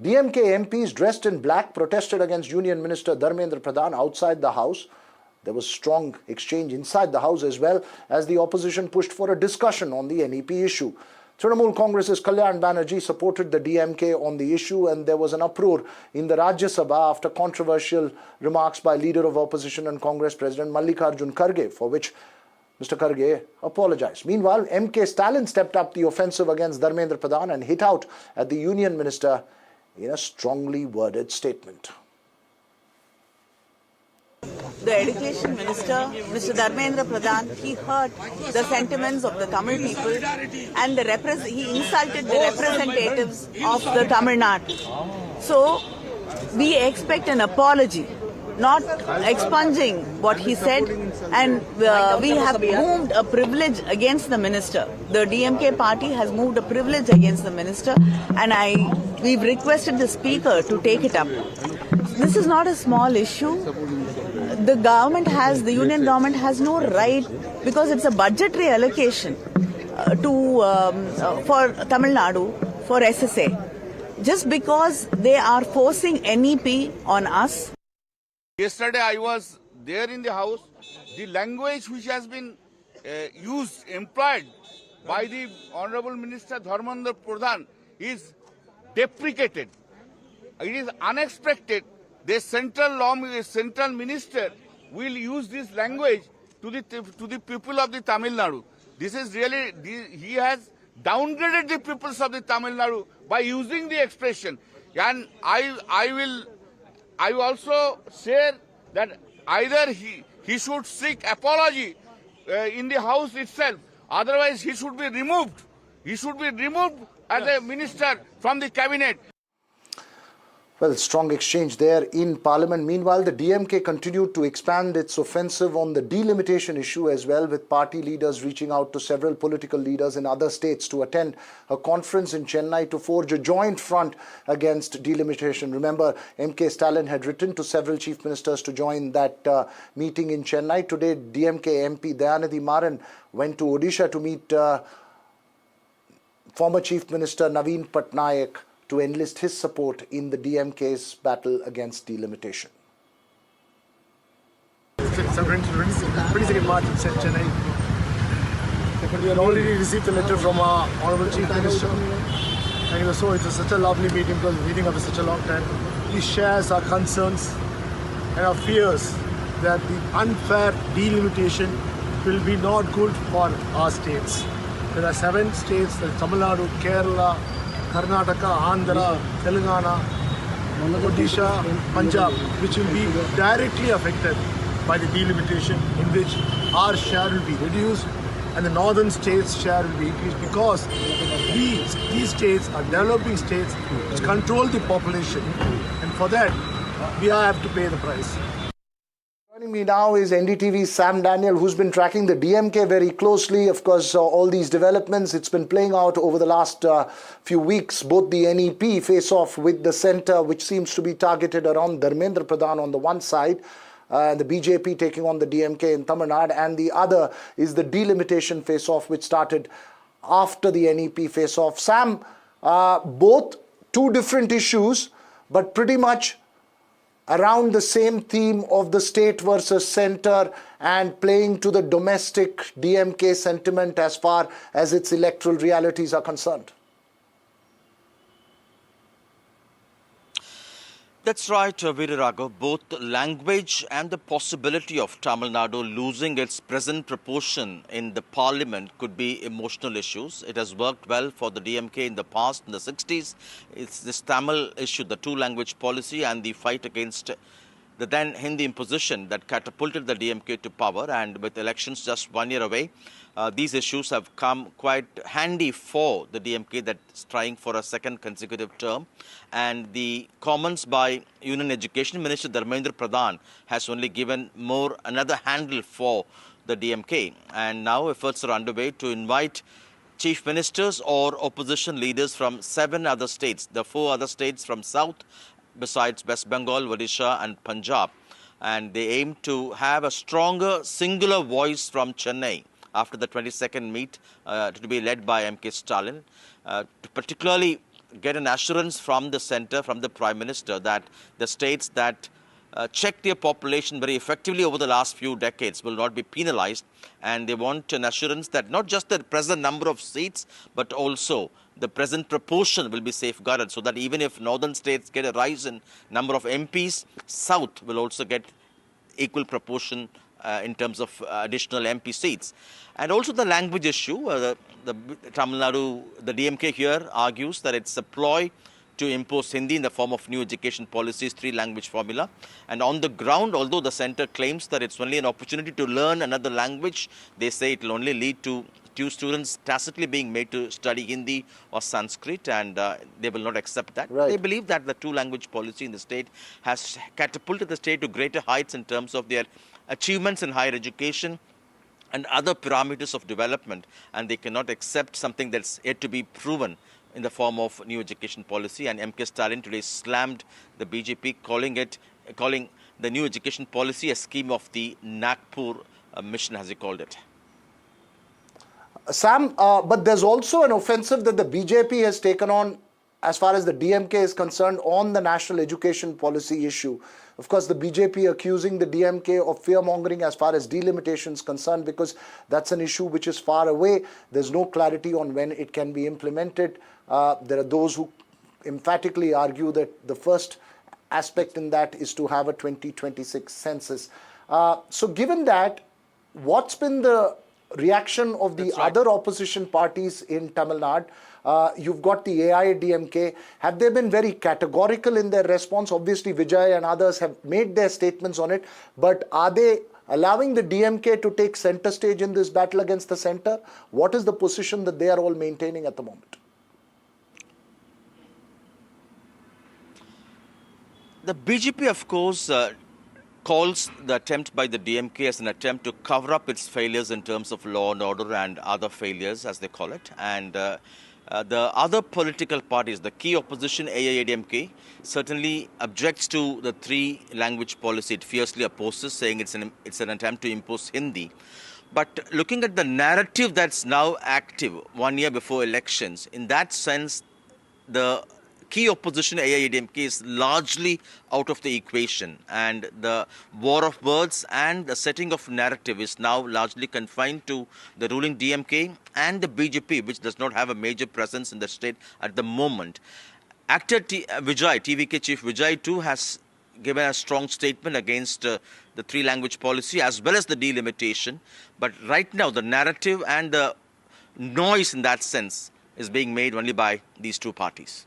DMK MPs dressed in black protested against Union Minister Dharmendra Pradhan outside the House. There was strong exchange inside the House as well as the opposition pushed for a discussion on the NEP issue. Trinamool Congress's Kalyan Banerjee supported the DMK on the issue, and there was an uproar in the Rajya Sabha after controversial remarks by Leader of Opposition and Congress President Mallikarjun Kharge, for which Mr. Kharge apologized. Meanwhile, MK Stalin stepped up the offensive against Dharmendra Pradhan and hit out at the Union Minister in a strongly worded statement. The Education Minister, Mr. Dharmendra Pradhan, he hurt the sentiments of the Tamil people and he insulted the representatives of the Tamil Nadu. So, we expect an apology, not expunging what he said, and we have moved a privilege against the minister. The DMK party has moved a privilege against the minister, and we've requested the speaker to take it up. This is not a small issue. The union government has no right, because it's a budgetary allocation for Tamil Nadu, for SSA. Just because they are forcing NEP on us. Yesterday I was there in the house. The language which has been employed by the Honorable Minister Dharmendra Pradhan is deprecated. It is unexpected. The central minister will use this language to the people of the Tamil Nadu. This is really, he has downgraded the peoples of the Tamil Nadu by using the expression. And I will also say that either he should seek apology in the house itself, otherwise he should be removed. He should be removed as a minister from the cabinet. Well, strong exchange there in Parliament. Meanwhile, the DMK continued to expand its offensive on the delimitation issue as well, with party leaders reaching out to several political leaders in other states to attend a conference in Chennai to forge a joint front against delimitation. Remember, MK Stalin had written to several chief ministers to join that meeting in Chennai. Today, DMK MP Dayanidhi Maran went to Odisha to meet former Chief Minister Naveen Patnaik to enlist his support in the DMK's battle against delimitation. It's a 22nd March in Chennai. We had already received a letter from our Honorable Chief Minister, and it was such a lovely meeting because we're meeting after such a long time. He shares our concerns and our fears that the unfair delimitation will be not good for our states. There are 7 states, Tamil Nadu, Kerala, Karnataka, Andhra, Telangana, Odisha, Punjab, which will be directly affected by the delimitation, in which our share will be reduced and the northern states' share will be increased, because these states are developing states which control the population, and for that we have to pay the price. Joining me now is NDTV's Sam Daniel, who's been tracking the DMK very closely. Of course, all these developments, it's been playing out over the last few weeks. Both the NEP face off with the centre, which seems to be targeted around Dharmendra Pradhan on the one side, the BJP taking on the DMK in Tamil Nadu, and the other is the delimitation face off, which started after the NEP face off. Sam, both two different issues, but pretty much around the same theme of the state versus centre and playing to the domestic DMK sentiment as far as its electoral realities are concerned. That's right, Veeraraghav. Both language and the possibility of Tamil Nadu losing its present proportion in the parliament could be emotional issues. It has worked well for the DMK in the past, in the 60s. It's this Tamil issue, the two-language policy, and the fight against the then Hindi imposition that catapulted the DMK to power. And with elections just 1 year away, these issues have come quite handy for the DMK that's trying for a second consecutive term. And the comments by Union Education Minister Dharmendra Pradhan has only given another handle for the DMK. And now efforts are underway to invite chief ministers or opposition leaders from 7 other states, the 4 other states from south, besides West Bengal, Odisha and Punjab. And they aim to have a stronger singular voice from Chennai after the 22nd meet to be led by MK Stalin, to particularly get an assurance from the centre, from the Prime Minister, that the states that check their population very effectively over the last few decades will not be penalized, and they want an assurance that not just the present number of seats, but also the present proportion will be safeguarded, so that even if northern states get a rise in number of MPs, south will also get equal proportion in terms of additional MP seats. And also the language issue, the Tamil Nadu, the DMK here argues that it's a ploy to impose Hindi in the form of new education policies, 3-language formula. And on the ground, although the centre claims that it's only an opportunity to learn another language, they say it will only lead to students tacitly being made to study Hindi or Sanskrit, and they will not accept that. Right. They believe that the 2-language policy in the state has catapulted the state to greater heights in terms of their achievements in higher education and other parameters of development, and they cannot accept something that's yet to be proven in the form of new education policy. And MK Stalin today slammed the BJP, calling the new education policy a scheme of the Nagpur mission, as he called it. Sam, but there's also an offensive that the BJP has taken on as far as the DMK is concerned on the national education policy issue. Of course, the BJP accusing the DMK of fear-mongering as far as delimitation is concerned, because that's an issue which is far away. There's no clarity on when it can be implemented. There are those who emphatically argue that the first aspect in that is to have a 2026 census. So given that, what's been the reaction of the other opposition parties in Tamil Nadu? You've got the AIADMK. Have they been very categorical in their response? Obviously, Vijay and others have made their statements on it, but are they allowing the DMK to take center stage in this battle against the center? What is the position that they are all maintaining at the moment? The BJP, of course, calls the attempt by the DMK as an attempt to cover up its failures in terms of law and order and other failures, as they call it. And the other political parties, the key opposition, AIADMK, certainly objects to the 3-language policy. It fiercely opposes, saying it's an attempt to impose Hindi. But looking at the narrative that's now active 1 year before elections, in that sense, the key opposition, AIADMK, is largely out of the equation, and the war of words and the setting of narrative is now largely confined to the ruling DMK and the BJP, which does not have a major presence in the state at the moment. Actor Vijay, TVK chief Vijay too, has given a strong statement against the 3-language policy as well as the delimitation. But right now, the narrative and the noise in that sense is being made only by these two parties.